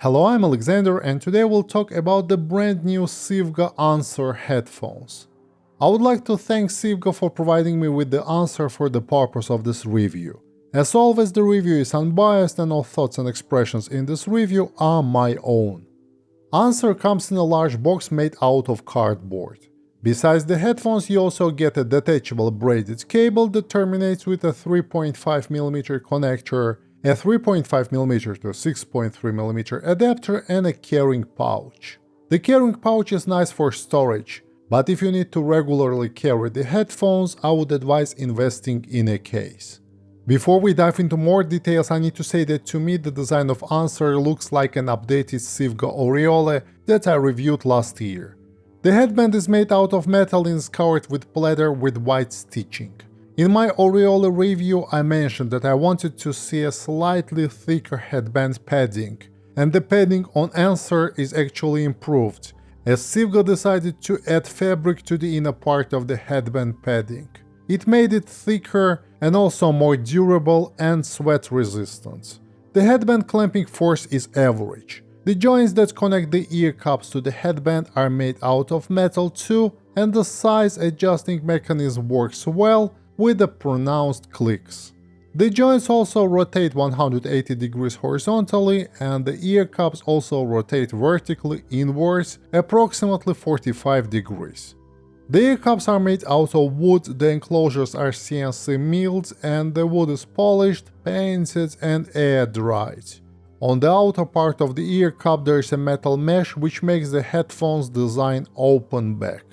Hello, I'm Alexander, and today we'll talk about the brand new SIVGA Anser headphones. I would like to thank SIVGA for providing me with the Anser for the purpose of this review. As always, the review is unbiased and all thoughts and expressions in this review are my own. Anser comes in a large box made out of cardboard. Besides the headphones, you also get a detachable braided cable that terminates with a 3.5mm connector, a 3.5mm to 6.3mm adapter, and a carrying pouch. The carrying pouch is nice for storage, but if you need to regularly carry the headphones, I would advise investing in a case. Before we dive into more details, I need to say that to me the design of Anser looks like an updated SIVGA Aureole that I reviewed last year. The headband is made out of metal and is covered with pleather with white stitching. In my Aureole review, I mentioned that I wanted to see a slightly thicker headband padding, and the padding on Anser is actually improved, as SIVGA decided to add fabric to the inner part of the headband padding. It made it thicker and also more durable and sweat resistant. The headband clamping force is average. The joints that connect the ear cups to the headband are made out of metal too, and the size adjusting mechanism works well with the pronounced clicks. The joints also rotate 180 degrees horizontally, and the ear cups also rotate vertically inwards approximately 45 degrees. The ear cups are made out of wood, the enclosures are CNC milled, and the wood is polished, painted, and air dried. On the outer part of the ear cup there is a metal mesh which makes the headphones design open back.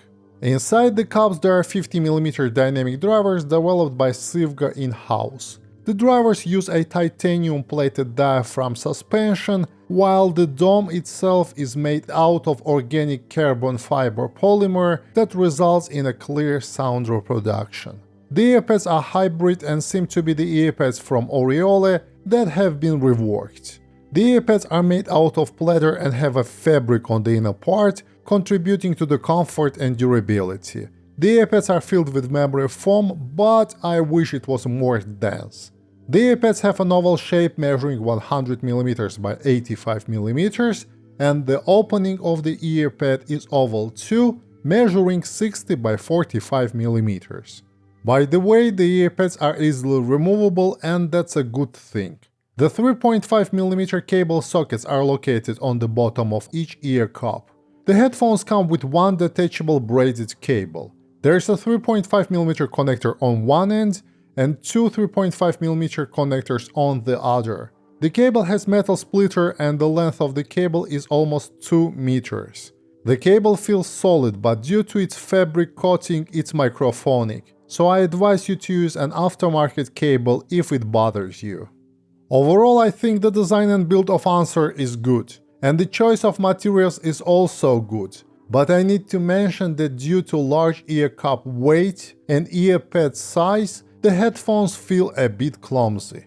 Inside the cups there are 50mm dynamic drivers developed by SIVGA in-house. The drivers use a titanium-plated diaphragm suspension, while the dome itself is made out of organic carbon fiber polymer that results in a clear sound reproduction. The earpads are hybrid and seem to be the earpads from Aureole that have been reworked. The earpads are made out of pleather and have a fabric on the inner part, contributing to the comfort and durability. The earpads are filled with memory foam, but I wish it was more dense. The earpads have an oval shape measuring 100mm by 85mm, and the opening of the earpad is oval too, measuring 60 by 45mm. By the way, the earpads are easily removable, and that's a good thing. The 3.5mm cable sockets are located on the bottom of each ear cup. The headphones come with one detachable braided cable. There's a 3.5mm connector on one end and two 3.5mm connectors on the other. The cable has metal splitter and the length of the cable is almost 2 meters. The cable feels solid, but due to its fabric coating it's microphonic, so I advise you to use an aftermarket cable if it bothers you. Overall, I think the design and build of Anser is good, and the choice of materials is also good, but I need to mention that due to large ear cup weight and earpad size, the headphones feel a bit clumsy.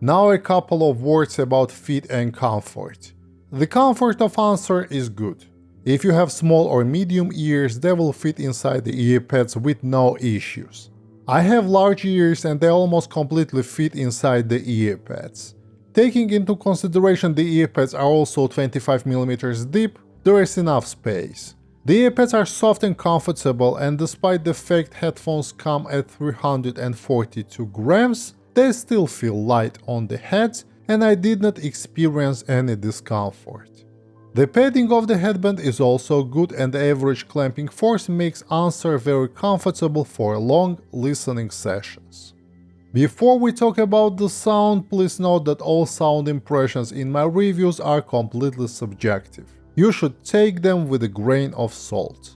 Now a couple of words about fit and comfort. The comfort of Anser is good. If you have small or medium ears, they will fit inside the earpads with no issues. I have large ears and they almost completely fit inside the earpads. Taking into consideration the earpads are also 25mm deep, there is enough space. The earpads are soft and comfortable, and despite the fact headphones come at 342 grams, they still feel light on the head, and I did not experience any discomfort. The padding of the headband is also good, and the average clamping force makes Anser very comfortable for long listening sessions. Before we talk about the sound, please note that all sound impressions in my reviews are completely subjective. You should take them with a grain of salt.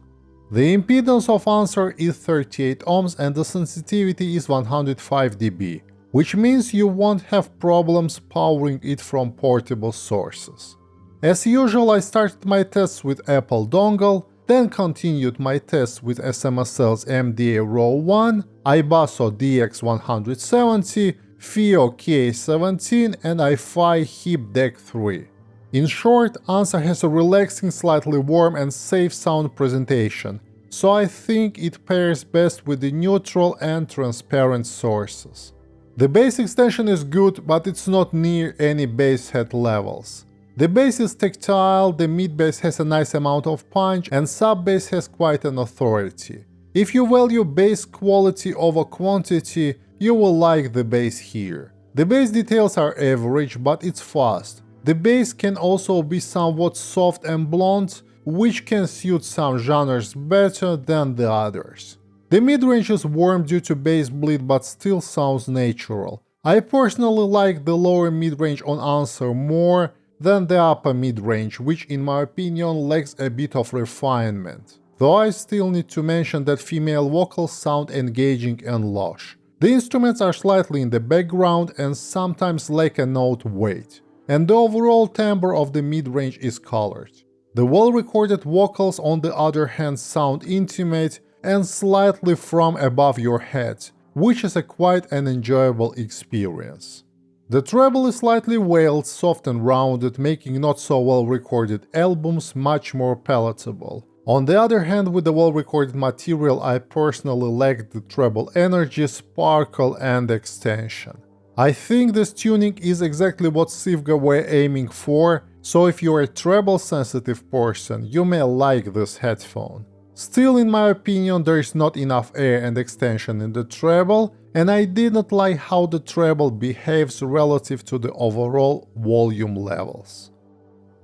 The impedance of Anser is 38 ohms and the sensitivity is 105 dB, which means you won't have problems powering it from portable sources. As usual, I started my tests with Apple dongle, then continued my tests with SMSL's MDA Row 1, iBasso DX170, FIO KA17 and iFi Hip Deck 3. In short, Anser has a relaxing, slightly warm and safe sound presentation, so I think it pairs best with the neutral and transparent sources. The bass extension is good, but it's not near any bass head levels. The bass is tactile, the mid bass has a nice amount of punch, and sub bass has quite an authority. If you value bass quality over quantity, you will like the bass here. The bass details are average, but it's fast. The bass can also be somewhat soft and blunt, which can suit some genres better than the others. The mid-range is warm due to bass bleed but still sounds natural. I personally like the lower mid-range on Anser more than the upper mid-range, which in my opinion lacks a bit of refinement. Though I still need to mention that female vocals sound engaging and lush. The instruments are slightly in the background and sometimes lack a note weight, and the overall timbre of the mid-range is colored. The well-recorded vocals on the other hand sound intimate and slightly from above your head, which is quite an enjoyable experience. The treble is slightly wailed, soft and rounded, making not so well-recorded albums much more palatable. On the other hand, with the well-recorded material, I personally lack the treble energy, sparkle and extension. I think this tuning is exactly what SIVGA were aiming for, so if you're a treble-sensitive person, you may like this headphone. Still, in my opinion, there is not enough air and extension in the treble, and I didn't like how the treble behaves relative to the overall volume levels.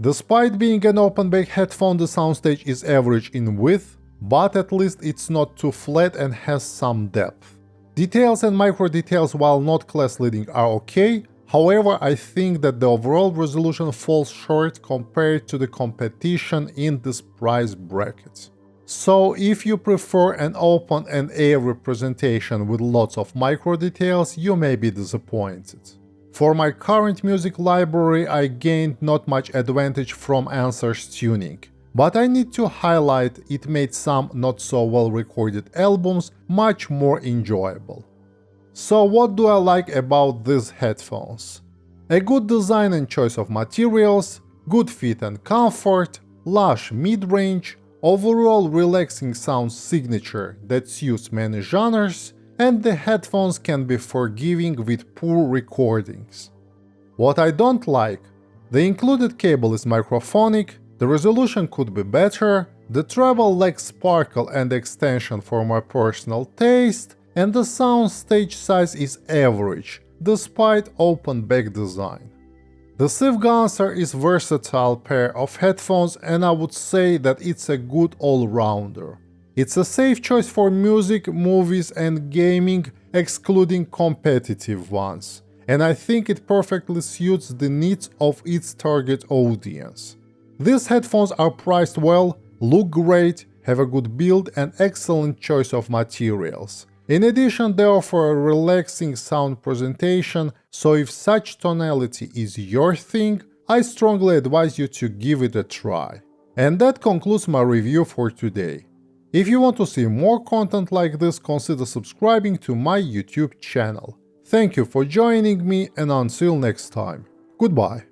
Despite being an open-back headphone, the soundstage is average in width, but at least it's not too flat and has some depth. Details and micro details, while not class-leading, are okay, however I think that the overall resolution falls short compared to the competition in this price bracket. So if you prefer an open and air representation with lots of micro details, you may be disappointed. For my current music library, I gained not much advantage from Anser's tuning, but I need to highlight it made some not so well recorded albums much more enjoyable. So what do I like about these headphones? A good design and choice of materials, good fit and comfort, lush mid-range, overall relaxing sound signature that suits many genres, and the headphones can be forgiving with poor recordings. What I don't like: the included cable is microphonic, the resolution could be better, the treble lacks sparkle and extension for my personal taste, and the sound stage size is average, despite open back design. The SIVGA Anser is a versatile pair of headphones, and I would say that it's a good all-rounder. It's a safe choice for music, movies and gaming, excluding competitive ones, and I think it perfectly suits the needs of its target audience. These headphones are priced well, look great, have a good build and excellent choice of materials. In addition, they offer a relaxing sound presentation, so if such tonality is your thing, I strongly advise you to give it a try. And that concludes my review for today. If you want to see more content like this, consider subscribing to my YouTube channel. Thank you for joining me, and until next time, goodbye.